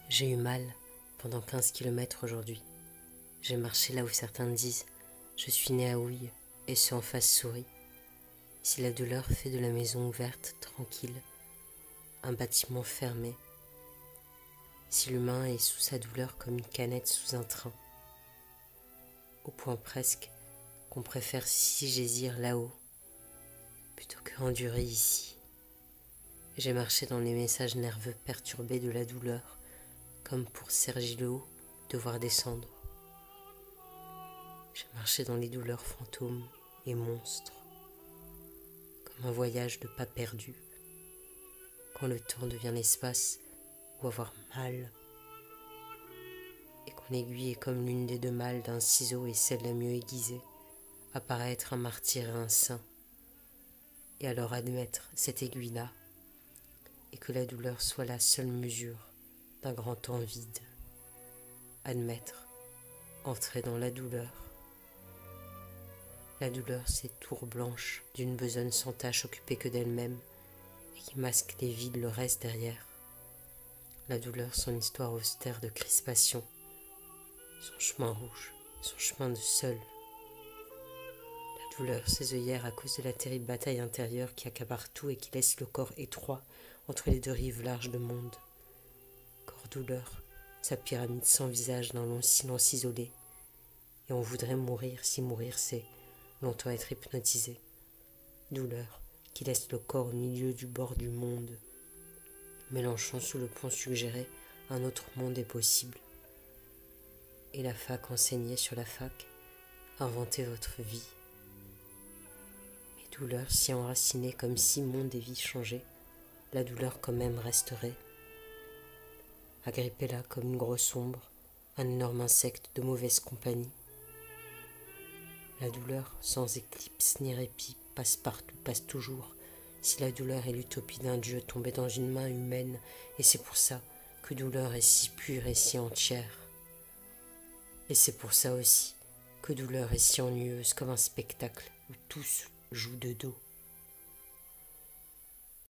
J'ai eu mal pendant 15 kilomètres aujourd'hui. J'ai marché là où certains disent « Je suis né à Houille » et ceux en face sourient. Si la douleur fait de la maison ouverte, tranquille, un bâtiment fermé, si l'humain est sous sa douleur comme une canette sous un train, au point presque qu'on préfère s'y là-haut plutôt que endurer ici. J'ai marché dans les messages nerveux perturbés de la douleur, comme pour Sergi le haut devoir descendre. J'ai marché dans les douleurs fantômes et monstres, comme un voyage de pas perdu, quand le temps devient l'espace où avoir mal, et qu'on aiguille est comme l'une des deux malles d'un ciseau et celle la mieux aiguisée, apparaître un martyr et un saint, et alors admettre cette aiguille-là, et que la douleur soit la seule mesure d'un grand temps vide. Admettre, entrer dans la douleur. La douleur, c'est tour blanche d'une besogne sans tache occupée que d'elle-même et qui masque les vides le reste derrière. La douleur, son histoire austère de crispation, son chemin rouge, son chemin de seul. La douleur, ses œillères à cause de la terrible bataille intérieure qui accapare tout et qui laisse le corps étroit entre les deux rives larges de monde. Corps douleur, sa pyramide sans visage d'un long silence isolé. Et on voudrait mourir si mourir c'est longtemps être hypnotisé. Douleur qui laisse le corps au milieu du bord du monde. Mélenchon sous le pont suggérait un autre monde est possible. Et la fac enseignait sur la fac, inventez votre vie. Mais douleur si enracinée comme si monde et vie changeaient, la douleur quand même resterait. Agrippée là comme une grosse ombre, un énorme insecte de mauvaise compagnie. La douleur, sans éclipse ni répit, passe partout, passe toujours. Si la douleur est l'utopie d'un dieu tombé dans une main humaine, et c'est pour ça que douleur est si pure et si entière. Et c'est pour ça aussi que douleur est si ennuyeuse comme un spectacle où tous jouent de dos.